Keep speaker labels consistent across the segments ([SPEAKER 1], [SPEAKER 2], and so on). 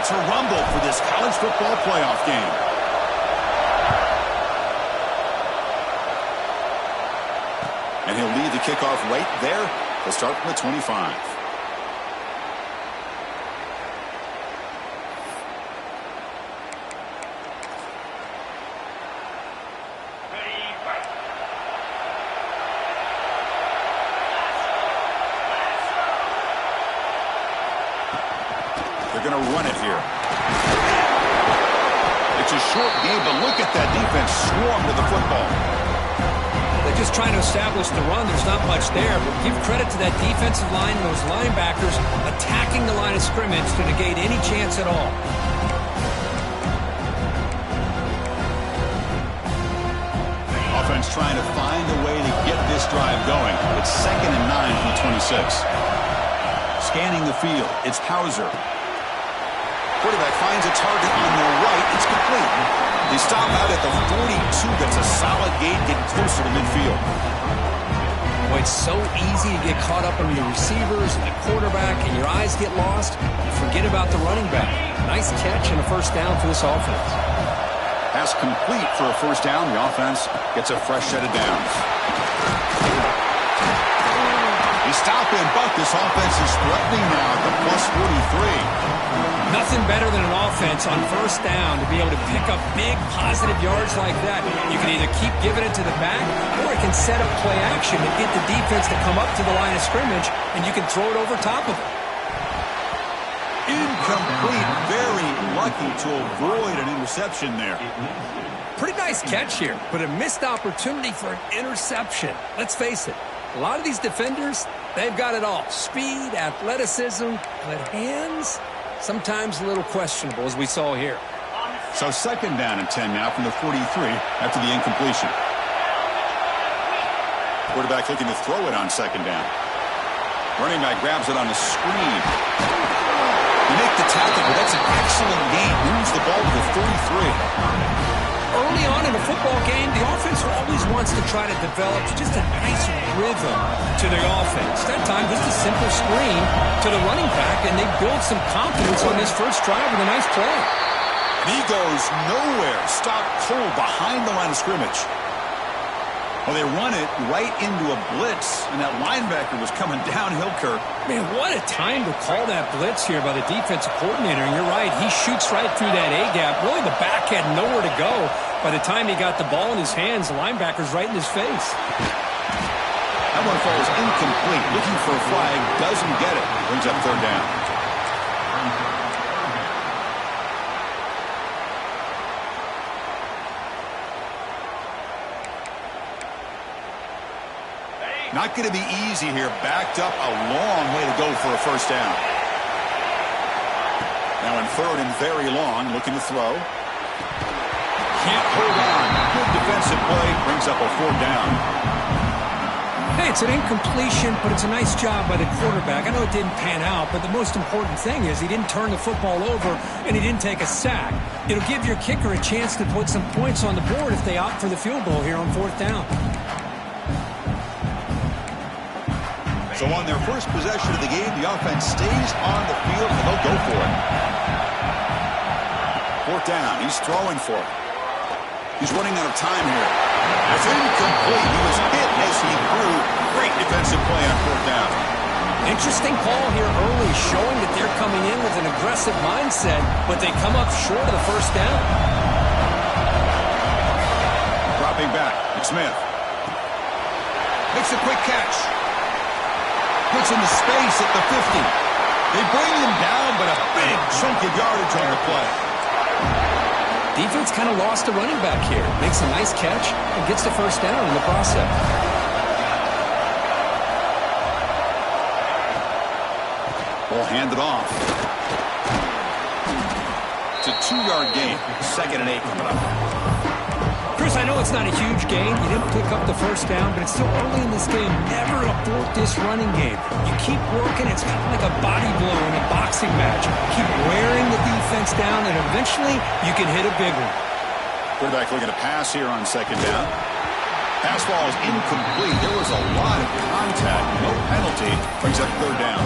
[SPEAKER 1] to rumble for this college football playoff game. And he'll lead the kickoff right there. He'll start from the 25. They're going to run it here. It's a short game, but look at that defense swarm to the football.
[SPEAKER 2] They're just trying to establish the run. There's not much there, but give credit to that defensive line and those linebackers attacking the line of scrimmage to negate any chance at all.
[SPEAKER 1] Offense trying to find a way to get this drive going. It's 2nd and 9 from the 26. Scanning the field, it's Hauser. Quarterback finds a target on the right. It's complete. They stop out at the 42. That's a solid gain, getting closer to midfield.
[SPEAKER 2] Boy, it's so easy to get caught up on your receivers and the quarterback, and your eyes get lost. You forget about the running back. Nice catch and a first down for this offense.
[SPEAKER 1] Pass complete for a first down. The offense gets a fresh set of downs. They stop and buck. This offense is threatening now at the plus 43.
[SPEAKER 2] Nothing better than an offense on first down to be able to pick up big positive yards like that. You can either keep giving it to the back, or it can set up play action and get the defense to come up to the line of scrimmage, and you can throw it over top of it.
[SPEAKER 1] Incomplete. Very lucky to avoid an interception there.
[SPEAKER 2] Pretty nice catch here, but a missed opportunity for an interception. Let's face it, a lot of these defenders, they've got it all. Speed, athleticism, but hands, sometimes a little questionable, as we saw here.
[SPEAKER 1] So 2nd down and 10 now from the 43 after the incompletion. Quarterback looking to throw it on 2nd down. Running back grabs it on the screen. You make the tackle, but that's an excellent gain. Moves the ball to the 33.
[SPEAKER 2] Early on in a football game, the offense always wants to try to develop just a nice rhythm to their offense. That time, just a simple screen to the running back, and they build some confidence on this first drive with a nice play.
[SPEAKER 1] And he goes nowhere. Stopped cold behind the line of scrimmage. Well, they run it right into a blitz, and that linebacker was coming downhill, Kirk.
[SPEAKER 2] Man, what a time to call that blitz here by the defensive coordinator. And you're right, he shoots right through that A-gap. Really, the back had nowhere to go. By the time he got the ball in his hands, the linebacker's right in his face.
[SPEAKER 1] That one falls incomplete. Looking for a flag, doesn't get it. Brings up 3rd down. Not going to be easy here. Backed up a long way to go for a first down. Now in 3rd and very long, looking to throw. Can't hold on. Good defensive play. Brings up a 4th down.
[SPEAKER 2] Hey, it's an incompletion, but it's a nice job by the quarterback. I know it didn't pan out, but the most important thing is he didn't turn the football over and he didn't take a sack. It'll give your kicker a chance to put some points on the board if they opt for the field goal here on 4th down.
[SPEAKER 1] So on their first possession of the game, the offense stays on the field, and they'll go for it. 4th down. He's throwing for it. He's running out of time here. It's incomplete. He was hit as he threw. Great defensive play on 4th down.
[SPEAKER 2] Interesting call here early, showing that they're coming in with an aggressive mindset, but they come up short of the first down.
[SPEAKER 1] Dropping back. It's Smith. Makes a quick catch. Puts into space at the 50. They bring him down, but a big chunk of yardage on the play.
[SPEAKER 2] Defense kind of lost the running back here. Makes a nice catch and gets the first down in the process.
[SPEAKER 1] Ball handed off. It's a 2-yard gain. 2nd and 8 coming up.
[SPEAKER 2] Chris, I know it's not a huge gain. You didn't pick up the first down, but it's still early in this game. Never abort this running game. You keep working. It's kind of like a body blow in a boxing match. Keep wearing the defense down, and eventually you can hit a big one.
[SPEAKER 1] Quarterback looking to pass here on 2nd down. Pass ball is incomplete. There was a lot of contact. No penalty. Brings up 3rd down.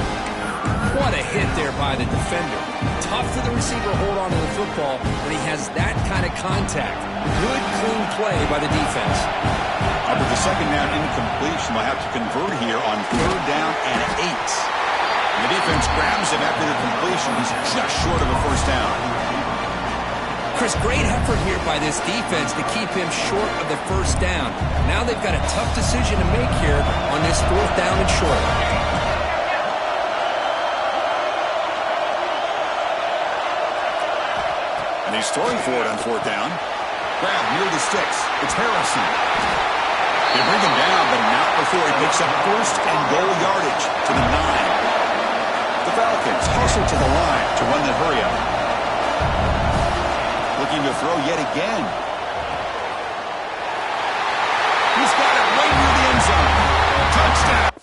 [SPEAKER 2] What a hit there by the defender. Tough for the receiver to hold on to the football when he has that kind of contact. Good, clean play by the defense.
[SPEAKER 1] With the second down incompletion, they'll have to convert here on 3rd down and 8. And the defense grabs him after the completion. He's just short of a first down.
[SPEAKER 2] Chris, great effort here by this defense to keep him short of the first down. Now they've got a tough decision to make here on this 4th down and short.
[SPEAKER 1] And he's throwing for it on 4th down. Grab near the sticks. It's Harrison. They bring him down, but not before he picks up 1st and goal yardage to the 9. The Falcons hustle to the line to run the hurry up. Looking to throw yet again. He's got it right near the end zone. Touchdown.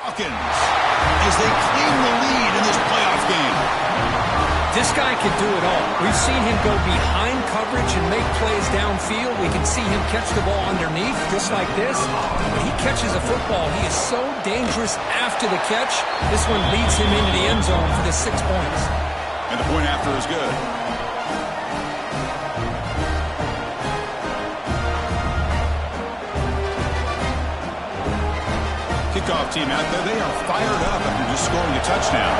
[SPEAKER 1] Falcons as they claim the lead in this playoff game.
[SPEAKER 2] This guy can do it all. We've seen him go behind coverage and make plays downfield. We can see him catch the ball underneath, just like this. When he catches a football, he is so dangerous after the catch. This one leads him into the end zone for the 6 points.
[SPEAKER 1] And the point after is good. Kickoff team out there, they are fired up after just scoring a touchdown.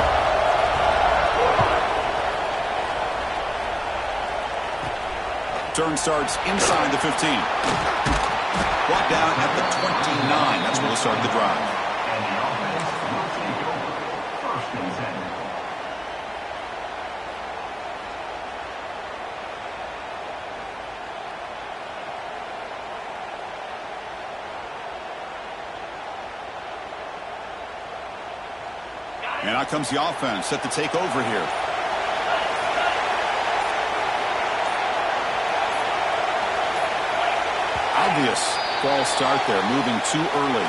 [SPEAKER 1] Turn starts inside the 15. Brought down at the 29. That's where they'll start the drive. And out comes the offense set to take over here. Obvious false start there, moving too early.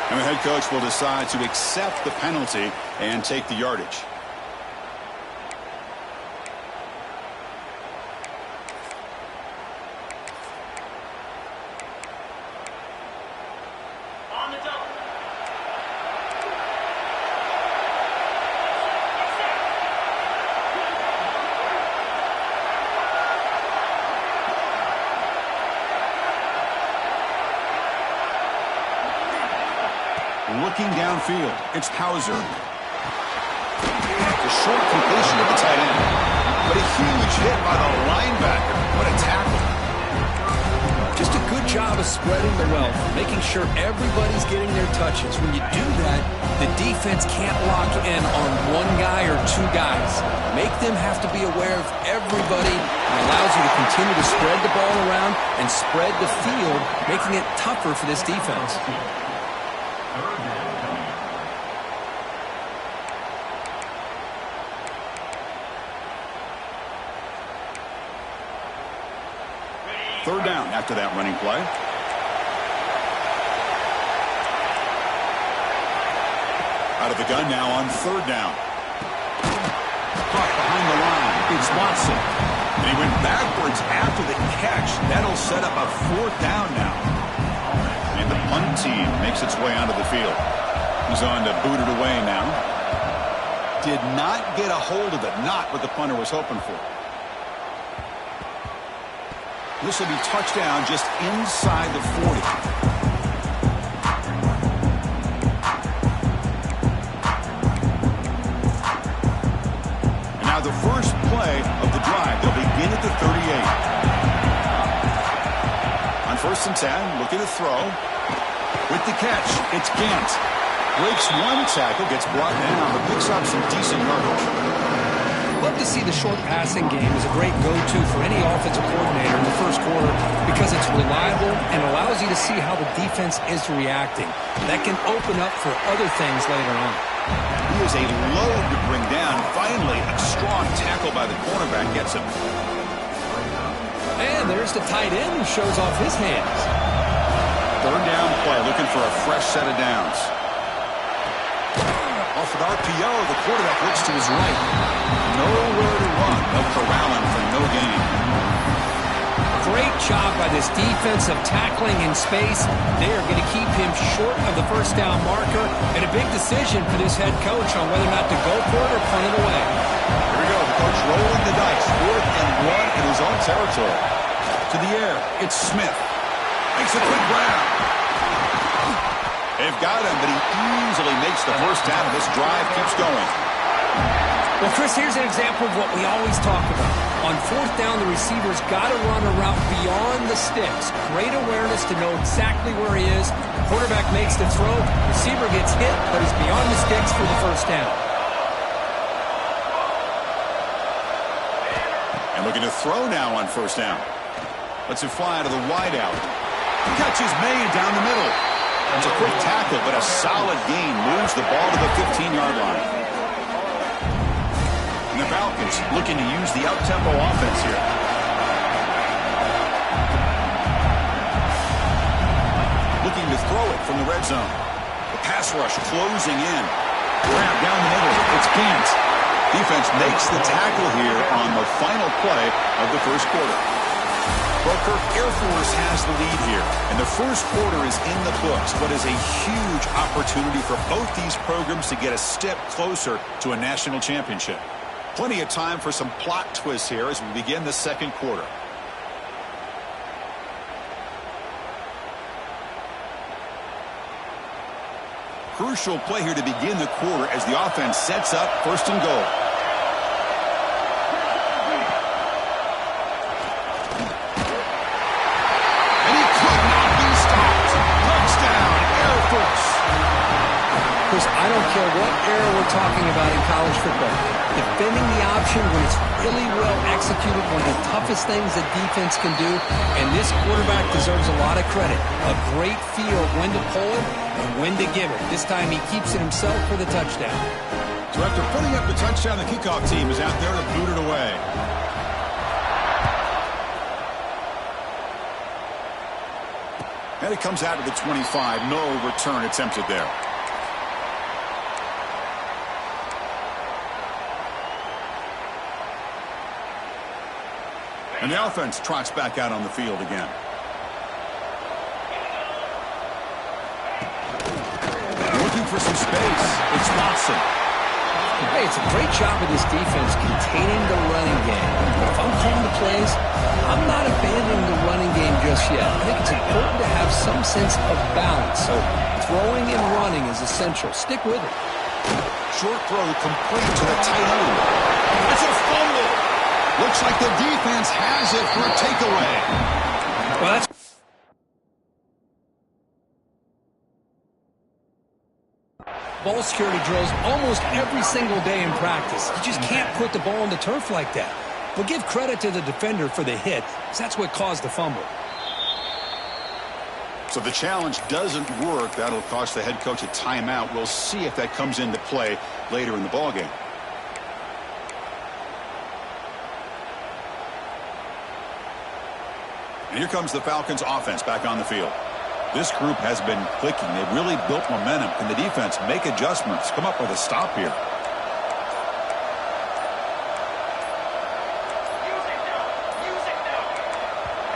[SPEAKER 1] And the head coach will decide to accept the penalty and take the yardage. Looking downfield, it's Hauser. The short completion of the tight end. But a huge hit by the linebacker. What a tackle.
[SPEAKER 2] Just a good job of spreading the wealth, making sure everybody's getting their touches. When you do that, the defense can't lock in on one guy or 2 guys. Make them have to be aware of everybody. It allows you to continue to spread the ball around and spread the field, making it tougher for this defense.
[SPEAKER 1] Third down after that running play. Out of the gun now on 3rd down. Caught behind the line. It's Watson. And he went backwards after the catch. That'll set up a 4th down now. And the punt team makes its way onto the field. He's on to boot it away now. Did not get a hold of it. Not what the punter was hoping for. This will be touchdown just inside the 40. And now the first play of the drive. They'll begin at the 38. On 1st and 10, look at the throw. With the catch, it's Gant. Breaks one tackle, gets brought down, but picks up some decent yardage.
[SPEAKER 2] Love to see the short passing game as a great go-to for any offensive coordinator in the first quarter because it's reliable and allows you to see how the defense is reacting. That can open up for other things later on.
[SPEAKER 1] He is a load to bring down. Finally, a strong tackle by the cornerback gets him.
[SPEAKER 2] And there's the tight end who shows off his hands.
[SPEAKER 1] The Third down play, looking for a fresh set of downs. Off an RPO, the quarterback looks to his right. Nowhere to run. They'll corral him for no gain.
[SPEAKER 2] Great job by this defense of tackling in space. They are going to keep him short of the first down marker, and a big decision for this head coach on whether or not to go for it or punt it away.
[SPEAKER 1] Here we go. The coach rolling the dice. 4th and 1 in his own territory. To the air. It's Smith. Makes a quick grab. They've got him, but he easily makes the first down, and this drive keeps going.
[SPEAKER 2] Well, Chris, here's an example of what we always talk about. On 4th down, the receiver's got to run a route beyond the sticks. Great awareness to know exactly where he is. Quarterback makes the throw. Receiver gets hit, but he's beyond the sticks for the first down.
[SPEAKER 1] And looking to throw now on 1st down. Lets it fly to the wideout. The catch is made down the middle. It's a quick tackle, but a solid gain moves the ball to the 15-yard line. And the Falcons looking to use the up-tempo offense here. Looking to throw it from the red zone. The pass rush closing in. Grab down the middle. It's Gant. Defense makes the tackle here on the final play of the first quarter. Well, Kirk, Air Force has the lead here, and the first quarter is in the books, but is a huge opportunity for both these programs to get a step closer to a national championship. Plenty of time for some plot twists here as we begin the second quarter. Crucial play here to begin the quarter as the offense sets up 1st and goal.
[SPEAKER 2] I don't care what era we're talking about in college football. Defending the option when it's really well executed, one of the toughest things that defense can do, and this quarterback deserves a lot of credit. A great feel of when to pull it and when to give it. This time he keeps it himself for the touchdown.
[SPEAKER 1] So after putting up the touchdown, the kickoff team is out there to boot it away. And it comes out to the 25. No return attempted there. And the offense trots back out on the field again. Looking for some space. It's Watson.
[SPEAKER 2] Hey, it's a great job of this defense containing the running game. But if I'm calling the plays, I'm not abandoning the running game just yet. I think it's important to have some sense of balance. So throwing and running is essential. Stick with it.
[SPEAKER 1] Short throw complete to the tight end. That's a fumble. Looks like the defense has it for a takeaway.
[SPEAKER 2] Well, that's ball security drills almost every single day in practice. You just can't put the ball on the turf like that. But give credit to the defender for the hit, because that's what caused the fumble.
[SPEAKER 1] So the challenge doesn't work. That'll cost the head coach a timeout. We'll see if that comes into play later in the ballgame. And here comes the Falcons offense back on the field. This group has been clicking. They've really built momentum. Can the defense make adjustments? Come up with a stop here.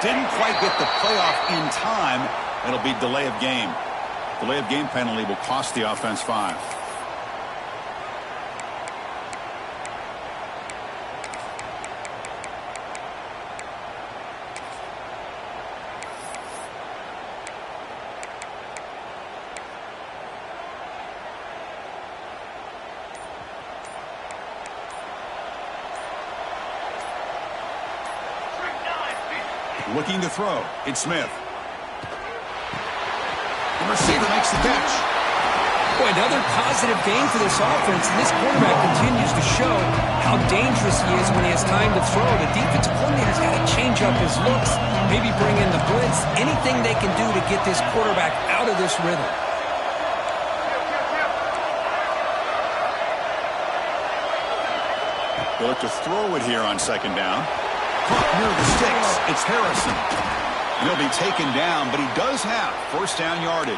[SPEAKER 1] Didn't quite get the playoff in time. It'll be delay of game. Delay of game penalty will cost the offense 5. Looking to throw. It's Smith. The receiver makes the catch.
[SPEAKER 2] Boy, another positive game for this offense, and this quarterback continues to show how dangerous he is when he has time to throw. The defensive coordinator's got to change up his looks, maybe bring in the blitz, anything they can do to get this quarterback out of this rhythm.
[SPEAKER 1] They look to throw it here on 2nd down. Caught near the sticks. It's Harrison. He'll be taken down, but he does have first down yardage.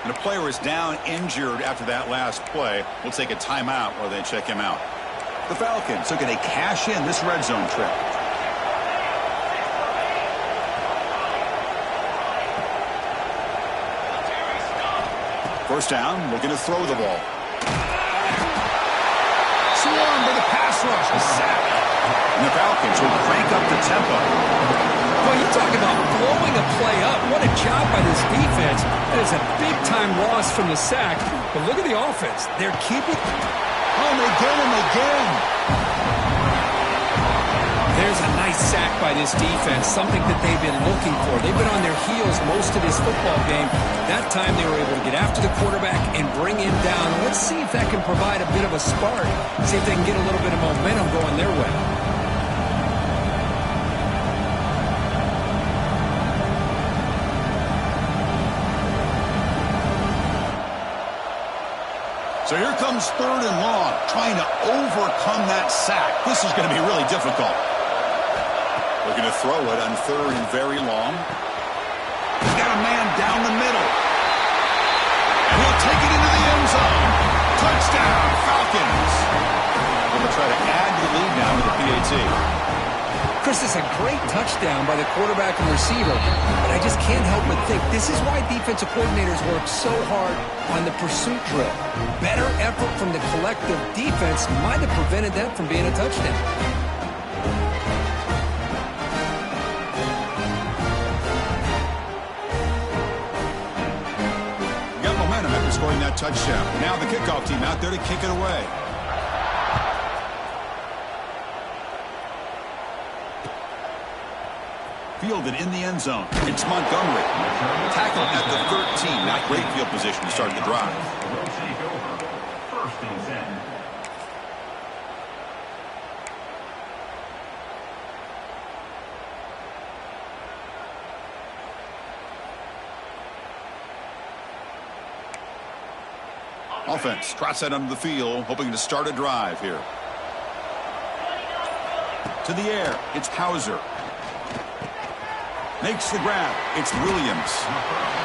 [SPEAKER 1] And a player is down injured after that last play. We'll take a timeout while they check him out. The Falcons are going to cash in this red zone trip. First down, looking to throw the ball. Swarmed by the pass rush. A sack. And the Falcons will crank up the tempo.
[SPEAKER 2] Well, you talk about blowing a play up. What a job by this defense. That is a big-time loss from the sack. But look at the offense. They're keeping...
[SPEAKER 1] Oh, they get him again.
[SPEAKER 2] There's a nice sack by this defense, something that they've been looking for. They've been on their heels most of this football game. That time they were able to get after the quarterback and bring him down. Let's see if that can provide a bit of a spark. See if they can get a little bit of momentum going their way.
[SPEAKER 1] So here comes third and long, trying to overcome that sack. This is going to be really difficult. Looking to throw it on third and very long. He's got a man down the middle. And he'll take it into the end zone. Touchdown, Falcons. They'll try to add to the lead now with the PAT.
[SPEAKER 2] Chris, it's a great touchdown by the quarterback and receiver, but I just can't help but think this is why defensive coordinators work so hard on the pursuit drill. Better effort from the collective defense might have prevented that from being a touchdown.
[SPEAKER 1] Got momentum after scoring that touchdown. Now the kickoff team out there to kick it away. Fielded in the end zone. It's Montgomery. Tackled at the 13. Not great field position to start the drive. Offense trots that under the field, hoping to start a drive here. To the air. It's Hauser. Makes the grab. It's Williams.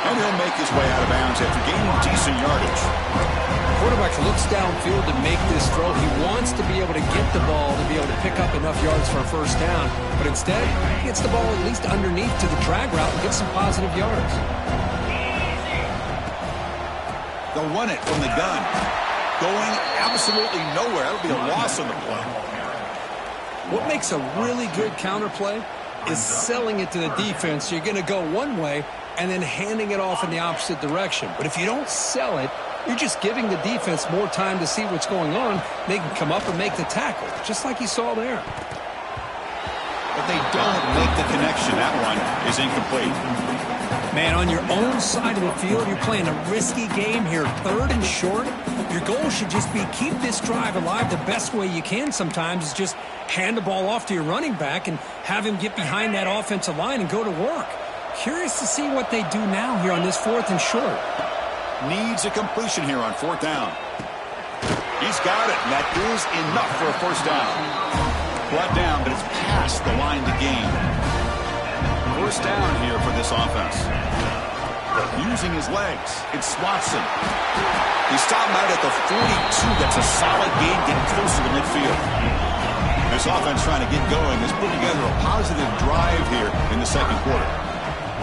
[SPEAKER 1] And he'll make his way out of bounds after gaining decent yardage.
[SPEAKER 2] The quarterback looks downfield to make this throw. He wants to be able to get the ball to be able to pick up enough yards for a first down. But instead, he gets the ball at least underneath to the drag route and gets some positive yards.
[SPEAKER 1] They'll run it from the gun. Going absolutely nowhere. That'll be a loss on the play.
[SPEAKER 2] What makes a really good counter play is selling it to the defense. You're going to go one way and then handing it off in the opposite direction. But if you don't sell it, you're just giving the defense more time to see what's going on. They can come up and make the tackle, just like you saw there.
[SPEAKER 1] But they don't make the connection. That one is incomplete.
[SPEAKER 2] Man, on your own side of the field, you're playing a risky game here. Third and short. Your goal should just be keep this drive alive the best way you can sometimes is just hand the ball off to your running back and have him get behind that offensive line and go to work. Curious to see what they do now here on this fourth and short.
[SPEAKER 1] Needs a completion here on fourth down. He's got it, and that is enough for a first down. Brought down, but it's past the line to gain. First down here for this offense. Using his legs, it's Watson. He stopped out at the 42. That's a solid gain, getting closer to midfield. This offense trying to get going is putting together a positive drive here in the second quarter.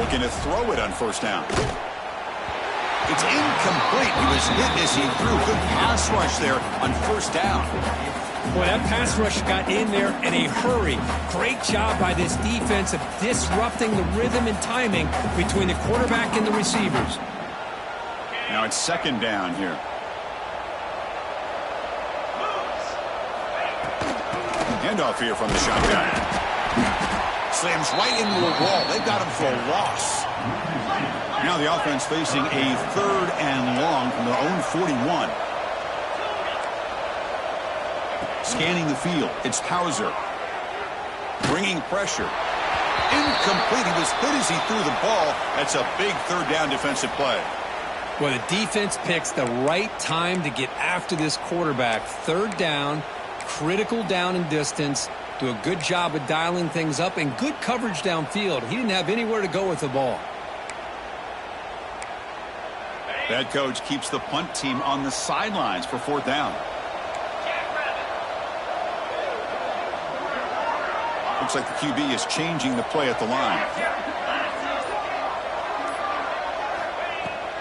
[SPEAKER 1] Looking to throw it on first down. It's incomplete. He was hit as he threw. Good pass rush there on first down.
[SPEAKER 2] Boy, that pass rush got in there in a hurry. Great job by this defense of disrupting the rhythm and timing between the quarterback and the receivers.
[SPEAKER 1] Now it's second down here. Handoff here from the shotgun. Slams right into the wall. They've got him for a loss. Now the offense facing a third and long from their own 41. Scanning the field. It's Hauser. Bringing pressure. Incomplete. He was hit as he threw the ball. That's a big third down defensive play.
[SPEAKER 2] Well, the defense picks the right time to get after this quarterback. Third down, critical down and distance. Do a good job of dialing things up and good coverage downfield. He didn't have anywhere to go with the ball.
[SPEAKER 1] Head coach keeps the punt team on the sidelines for 4th down. Looks like the QB is changing the play at the line.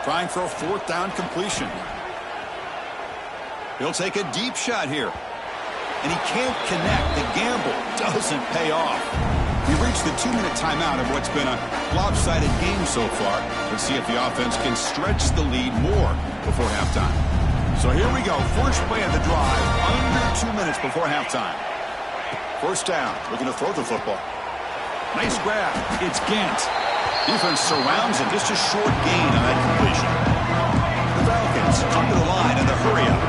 [SPEAKER 1] Trying for a 4th down completion. He'll take a deep shot here. And he can't connect. The gamble doesn't pay off. We've reached the 2-minute timeout of what's been a lopsided game so far. Let's see if the offense can stretch the lead more before halftime. So here we go. First play of the drive, under 2 minutes before halftime. 1st down, looking to throw the football. Nice grab. It's Gant. Defense surrounds him. Just a short gain on that completion. The Falcons come to the line in the hurry-up.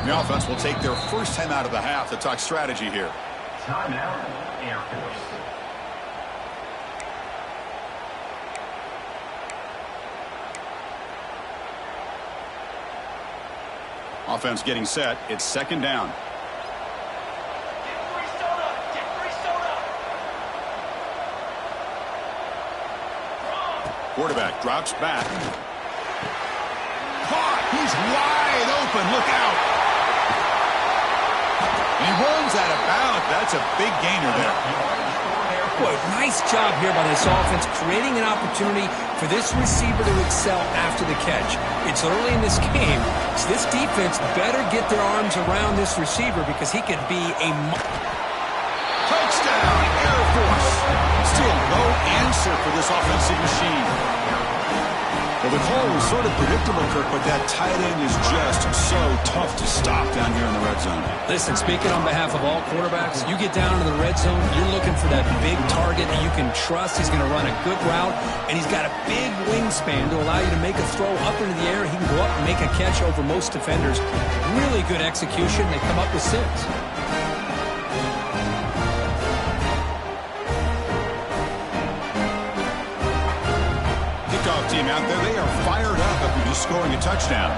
[SPEAKER 1] The offense will take their first time out of the half to talk strategy here.
[SPEAKER 3] Timeout, Air Force.
[SPEAKER 1] Offense getting set. It's 2nd down. Quarterback drops back. Caught. He's wide open. Look out. And he runs out of bounds. That's a big gainer there.
[SPEAKER 2] Boy, nice job here by this offense, creating an opportunity for this receiver to excel after the catch. It's early in this game, so this defense better get their arms around this receiver because he could be a...
[SPEAKER 1] Touchdown, Air Force. Still no answer for this offensive machine. Well, the call was sort of predictable, Kirk, but that tight end is just so tough to stop down here in the red zone.
[SPEAKER 2] Listen, speaking on behalf of all quarterbacks, you get down into the red zone, you're looking for that big target that you can trust. He's going to run a good route, and he's got a big wingspan to allow you to make a throw up into the air. He can go up and make a catch over most defenders. Really good execution. They come up with 6.
[SPEAKER 1] Team out there, they are fired up after just scoring a touchdown.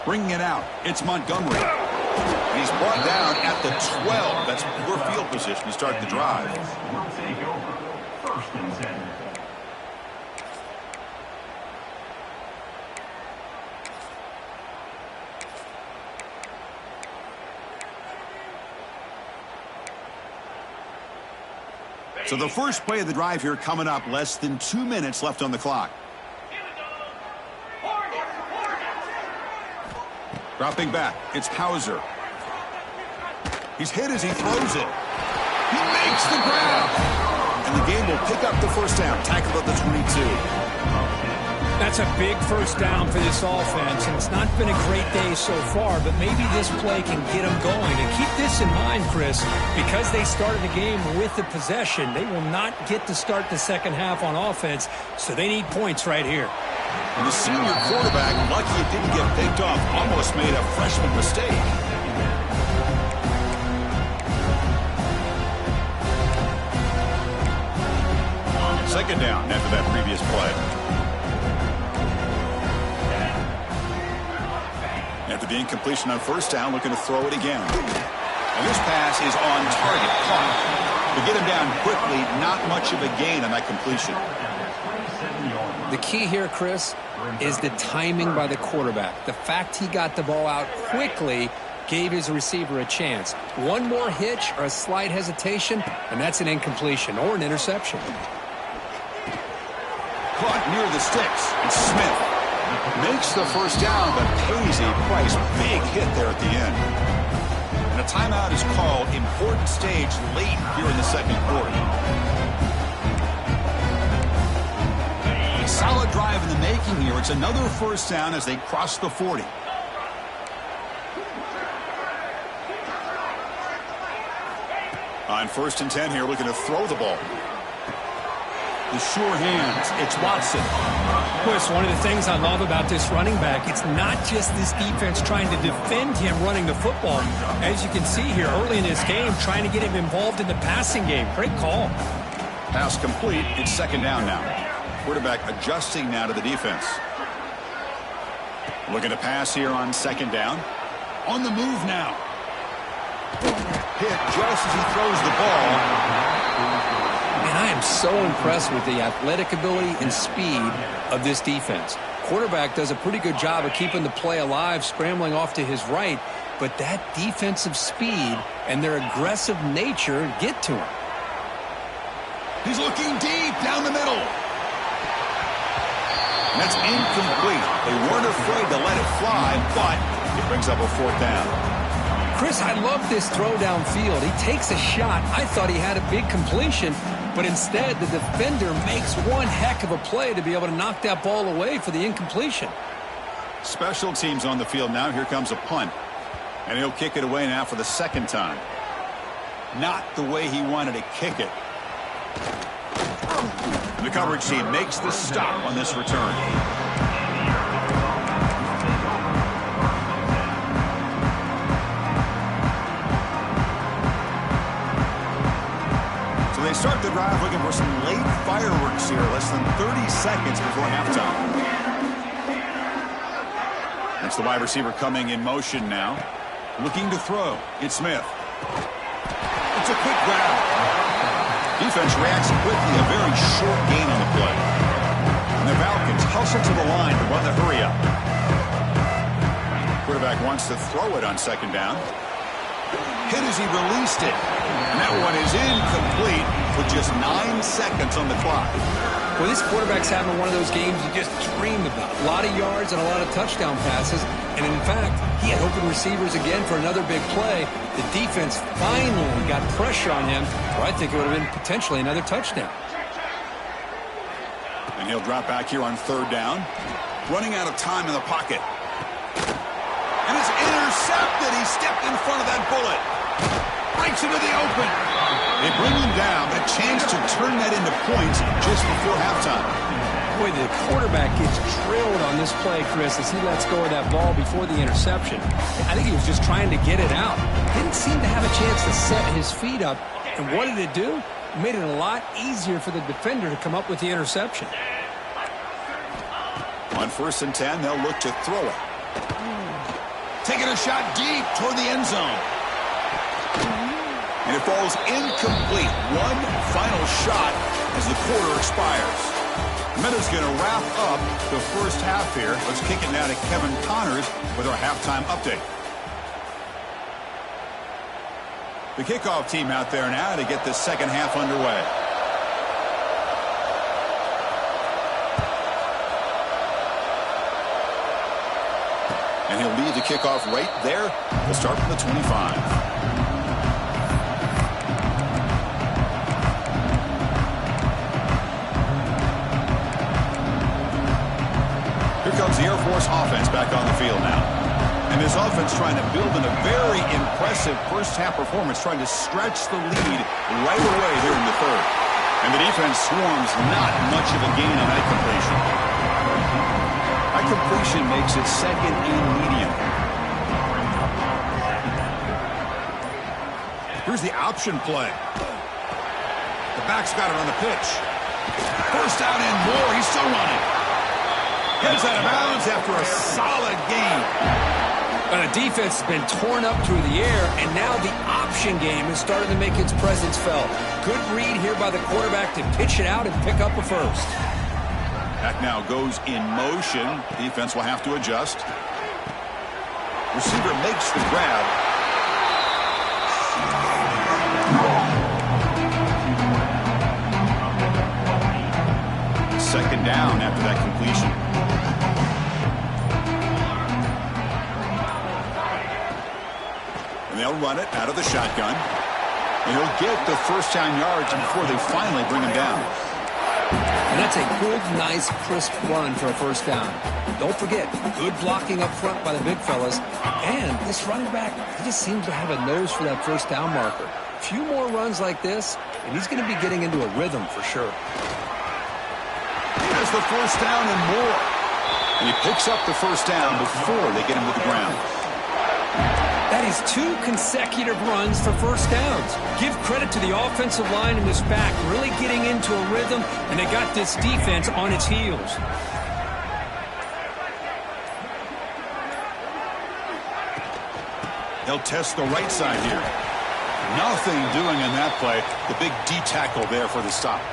[SPEAKER 1] Bringing it out, it's Montgomery. And he's brought down at the 12. That's poor field position to start the drive.
[SPEAKER 3] Will take over. 1st and 10.
[SPEAKER 1] So the first play of the drive here coming up, less than 2 minutes left on the clock. Dropping back, it's Hauser. He's hit as he throws it. He makes the grab. And the game will pick up the 1st down, tackled at the 22.
[SPEAKER 2] That's a big 1st down for this offense, and it's not been a great day so far, but maybe this play can get them going. And keep this in mind, Chris, because they started the game with the possession, they will not get to start the second half on offense, so they need points right here.
[SPEAKER 1] And the senior quarterback, lucky it didn't get picked off, almost made a freshman mistake. Second down after that previous play. After the incompletion on 1st down, looking to throw it again. And this pass is on target. Caught. To get him down quickly, not much of a gain on that completion.
[SPEAKER 2] The key here, Chris, is the timing by the quarterback. The fact he got the ball out quickly gave his receiver a chance. One more hitch or a slight hesitation, and that's an incompletion or an interception.
[SPEAKER 1] Caught near the sticks. It's Smith. Makes the 1st down, but pays a price. Big hit there at the end. And a timeout is called. Important stage late here in the 2nd quarter. A solid drive in the making here. It's another 1st down as they cross the 40. On 1st and 10 here, looking to throw the ball. The sure hands. It's Watson.
[SPEAKER 2] Well, it's one of the things I love about this running back. It's not just this defense trying to defend him running the football. As you can see here early in this game, trying to get him involved in the passing game. Great call.
[SPEAKER 1] Pass complete. It's second down now. Quarterback adjusting now to the defense. Looking to pass here on second down. On the move now. Hit just as he throws the ball.
[SPEAKER 2] And I am so impressed with the athletic ability and speed of this defense. Quarterback does a pretty good job of keeping the play alive, scrambling off to his right, but that defensive speed and their aggressive nature get to him.
[SPEAKER 1] He's looking deep down the middle. And that's incomplete. They weren't afraid to let it fly, but it brings up a fourth down.
[SPEAKER 2] Chris, I love this throw downfield. He takes a shot. I thought he had a big completion, but instead the defender makes one heck of a play to be able to knock that ball away for the incompletion.
[SPEAKER 1] Special teams on the field now. Here comes a punt. And he'll kick it away now for the second time. Not the way he wanted to kick it. The coverage team makes the stop on this return. So they start the drive looking for some late fireworks here, less than 30 seconds before halftime. That's the wide receiver coming in motion now. Looking to throw. It's Smith. It's a quick grab. Defense reacts quickly, a very short gain on the play. And the Falcons hustle to the line to run the hurry up. Quarterback wants to throw it on second down. Hit as he released it. And that one is incomplete with just 9 seconds on the clock.
[SPEAKER 2] Well, this quarterback's having one of those games you just dream about. A lot of yards and a lot of touchdown passes. And in fact, he had open receivers again for another big play. The defense finally got pressure on him, or I think it would have been potentially another touchdown.
[SPEAKER 1] And he'll drop back here on third down. Running out of time in the pocket. And it's intercepted. He stepped in front of that bullet. Breaks into the open. They bring him down, but a chance to turn that into points just before halftime.
[SPEAKER 2] Boy, the quarterback gets drilled on this play, Chris, as he lets go of that ball before the interception. I think he was just trying to get it out. Didn't seem to have a chance to set his feet up. And what did it do? It made it a lot easier for the defender to come up with the interception.
[SPEAKER 1] On 1st and 10, they'll look to throw it. Taking a shot deep toward the end zone. And it falls incomplete. One final shot as the quarter expires. Minutes going to wrap up the first half here. Let's kick it now to Kevin Connors with our halftime update. The kickoff team out there now to get the second half underway. And he'll lead the kickoff right there. We'll start from the 25. Comes the Air Force offense back on the field now. And this offense trying to build in a very impressive first-half performance, trying to stretch the lead right away here in the third. And the defense swarms not much of a gain on that completion. That completion makes it second and medium. Here's the option play. The back's got it on the pitch. First down and more. He's still running. Gets out of bounds after a solid game.
[SPEAKER 2] And the defense has been torn up through the air, and now the option game is starting to make its presence felt. Good read here by the quarterback to pitch it out and pick up a first.
[SPEAKER 1] Back now goes in motion. Defense will have to adjust. Receiver makes the grab. Second down after that completion. And they'll run it out of the shotgun. And he'll get the first down yards before they finally bring him down.
[SPEAKER 2] And that's a good, nice, crisp run for a first down. Don't forget, good blocking up front by the big fellas. And this running back, he just seems to have a nose for that first down marker. A few more runs like this, and he's going to be getting into a rhythm for sure.
[SPEAKER 1] A has the first down and more. And he picks up the first down before they get him to the ground.
[SPEAKER 2] That is 2 consecutive runs for first downs. Give credit to the offensive line in this back, really getting into a rhythm, and they got this defense on its heels.
[SPEAKER 1] They'll test the right side here. Nothing doing on that play. The big D tackle there for the stop.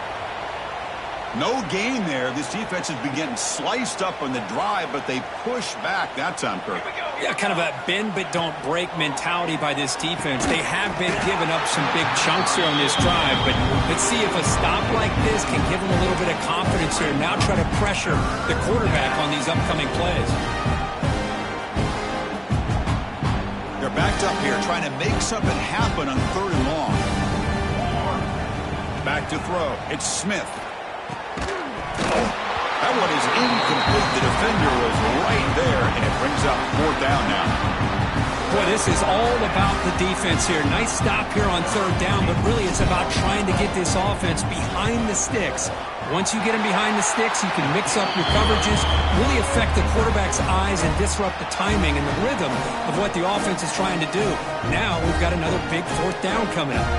[SPEAKER 1] No gain there. This defense has been getting sliced up on the drive, but they push back that time, Kirk.
[SPEAKER 2] Yeah, kind of a bend but don't break mentality by this defense. They have been giving up some big chunks here on this drive, but let's see if a stop like this can give them a little bit of confidence here. Now try to pressure the quarterback on these upcoming plays.
[SPEAKER 1] They're backed up here trying to make something happen on 3rd and long. Back to throw. It's Smith. That one is incomplete. The defender was right there, and it brings up 4th down now.
[SPEAKER 2] Boy, this is all about the defense here. Nice stop here on 3rd down, but really it's about trying to get this offense behind the sticks. Once you get them behind the sticks, you can mix up your coverages, really affect the quarterback's eyes and disrupt the timing and the rhythm of what the offense is trying to do. Now we've got another big 4th down coming up.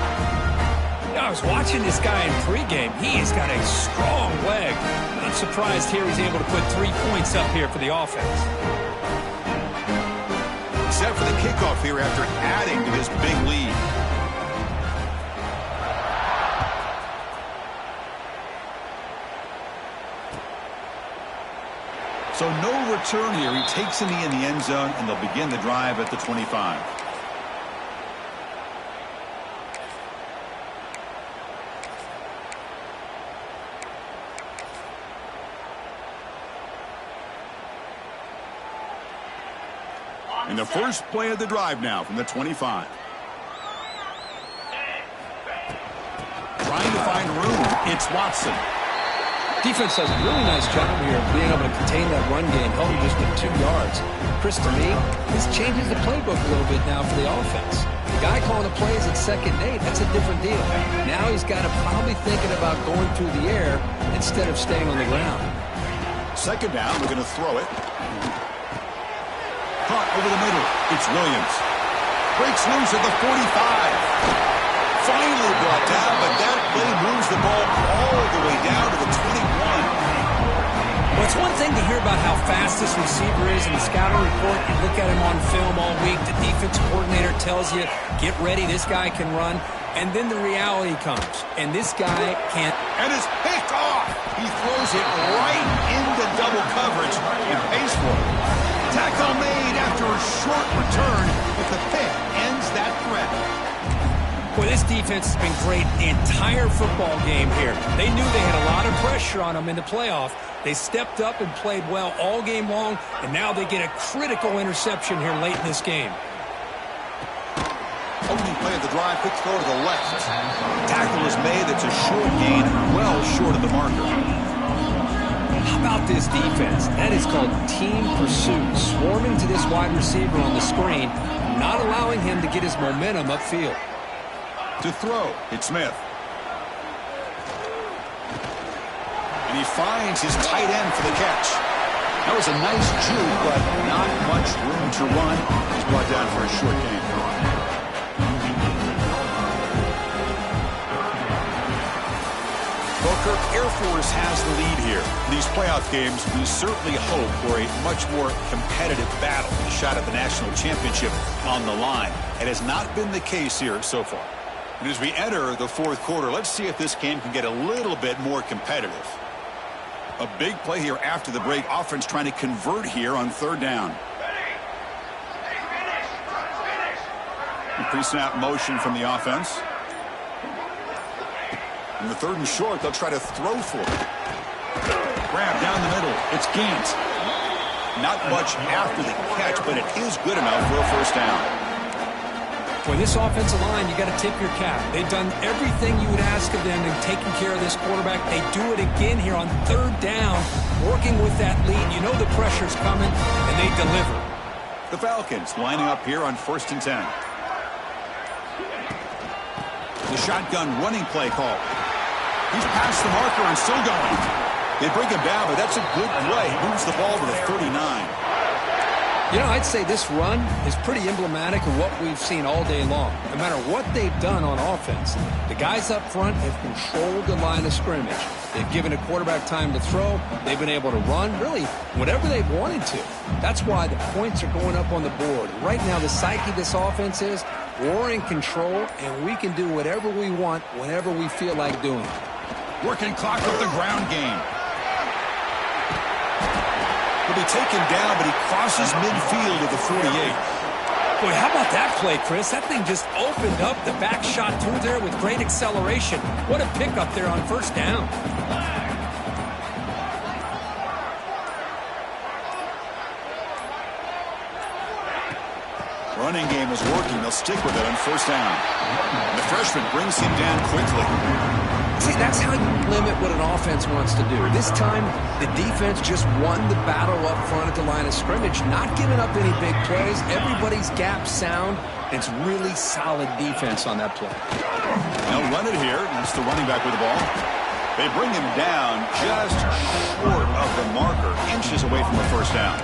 [SPEAKER 2] I was watching this guy in pregame. He's got a strong leg. Not surprised here he's able to put 3 points up here for the offense.
[SPEAKER 1] Set for the kickoff here after adding to this big lead. So no return here. He takes a knee in the end zone, and they'll begin the drive at the 25. And the first play of the drive now from the 25. Trying to find room. It's Watson.
[SPEAKER 2] Defense does a really nice job here of being able to contain that run game, held him just to 2 yards. Chris, to me, this changes the playbook a little bit now for the offense. The guy calling the plays at 2nd and 8, that's a different deal. Now he's got to probably thinking about going through the air instead of staying on the ground.
[SPEAKER 1] 2nd down, we're going to throw it. Caught over the middle. It's Williams. Breaks loose at the 45. Finally brought down, but that play moves the ball all the way down to the 21.
[SPEAKER 2] Well, it's one thing to hear about how fast this receiver is in the scouting report. You look at him on film all week. The defense coordinator tells you, get ready, this guy can run. And then the reality comes, and this guy can't.
[SPEAKER 1] And it's picked off. He throws it right into double coverage and pays for it. Tackle made after a short return, but the pick ends that threat.
[SPEAKER 2] Boy, this defense has been great the entire football game here. They knew they had a lot of pressure on them in the playoff. They stepped up and played well all game long, and now they get a critical interception here late in this game.
[SPEAKER 1] Opening play of the drive, quick throw to the left. Tackle is made. It's a short gain, well short of the marker.
[SPEAKER 2] How about this defense? That is called team pursuit. Swarming to this wide receiver on the screen, not allowing him to get his momentum upfield.
[SPEAKER 1] To throw, it's Smith. And he finds his tight end for the catch. That was a nice juke, but not much room to run. He's brought down for a short gain. Well, Kirk, Air Force has the lead here. These playoff games, we certainly hope for a much more competitive battle. A shot at the national championship on the line. It has not been the case here so far. And as we enter the 4th quarter, let's see if this game can get a little bit more competitive. A big play here after the break. Offense trying to convert here on 3rd down. Pre-snap motion from the offense. In the 3rd and short, they'll try to throw for it. Grab down the middle. It's Gant. Not much after the catch, but it is good enough for a first down.
[SPEAKER 2] Boy, this offensive line, you got to tip your cap. They've done everything you would ask of them in taking care of this quarterback. They do it again here on 3rd down, working with that lead. You know the pressure's coming, and they deliver.
[SPEAKER 1] The Falcons lining up here on 1st and 10. The shotgun running play call. He's past the marker and still going. They bring him down, but that's a good play. He moves the ball to the 39.
[SPEAKER 2] You know, I'd say this run is pretty emblematic of what we've seen all day long. No matter what they've done on offense, the guys up front have controlled the line of scrimmage. They've given a quarterback time to throw. They've been able to run, really, whatever they've wanted to. That's why the points are going up on the board. Right now, the psyche of this offense is we're in control, and we can do whatever we want whenever we feel like doing it.
[SPEAKER 1] Working clock with the ground game. He'll be taken down, but he crosses midfield at the 48.
[SPEAKER 2] Boy, how about that play, Chris? That thing just opened up the back shot through there with great acceleration. What a pickup there on first down.
[SPEAKER 1] Running game is working. They'll stick with it on first down. The freshman brings him down quickly.
[SPEAKER 2] See, that's how you limit what an offense wants to do. This time, the defense just won the battle up front at the line of scrimmage, not giving up any big plays. Everybody's gap sound. It's really solid defense on that play.
[SPEAKER 1] They'll run it here. That's the running back with the ball. They bring him down just short of the marker, inches away from the first down.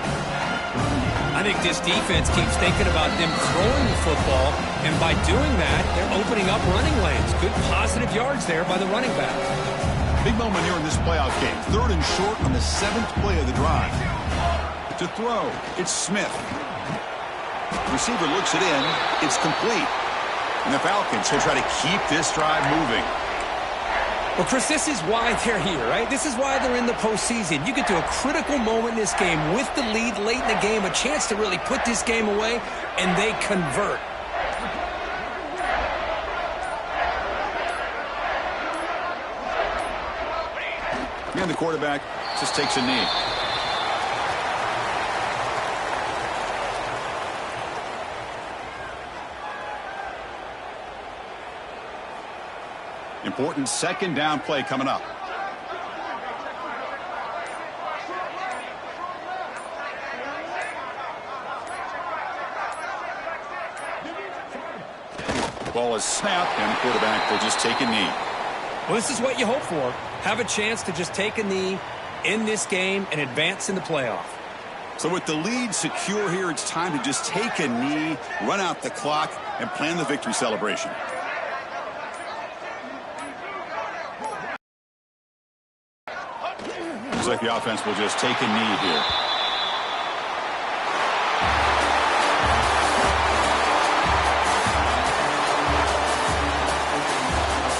[SPEAKER 2] I think this defense keeps thinking about them throwing the football, and by doing that, they're opening up running lanes. Good positive yards there by the running back.
[SPEAKER 1] Big moment here in this playoff game. 3rd and short on the 7th play of the drive. To throw, it's Smith. Receiver looks it in. It's complete. And the Falcons will try to keep this drive moving.
[SPEAKER 2] Well, Chris, this is why they're here, right? This is why they're in the postseason. You get to a critical moment in this game with the lead late in the game, a chance to really put this game away, and they convert.
[SPEAKER 1] And the quarterback just takes a knee. Important 2nd down play coming up. Ball is snapped, and the quarterback will just take a knee.
[SPEAKER 2] Well, this is what you hope for. Have a chance to just take a knee in this game and advance in the playoff.
[SPEAKER 1] So with the lead secure here, it's time to just take a knee, run out the clock, and plan the victory celebration. Looks like the offense will just take a knee here.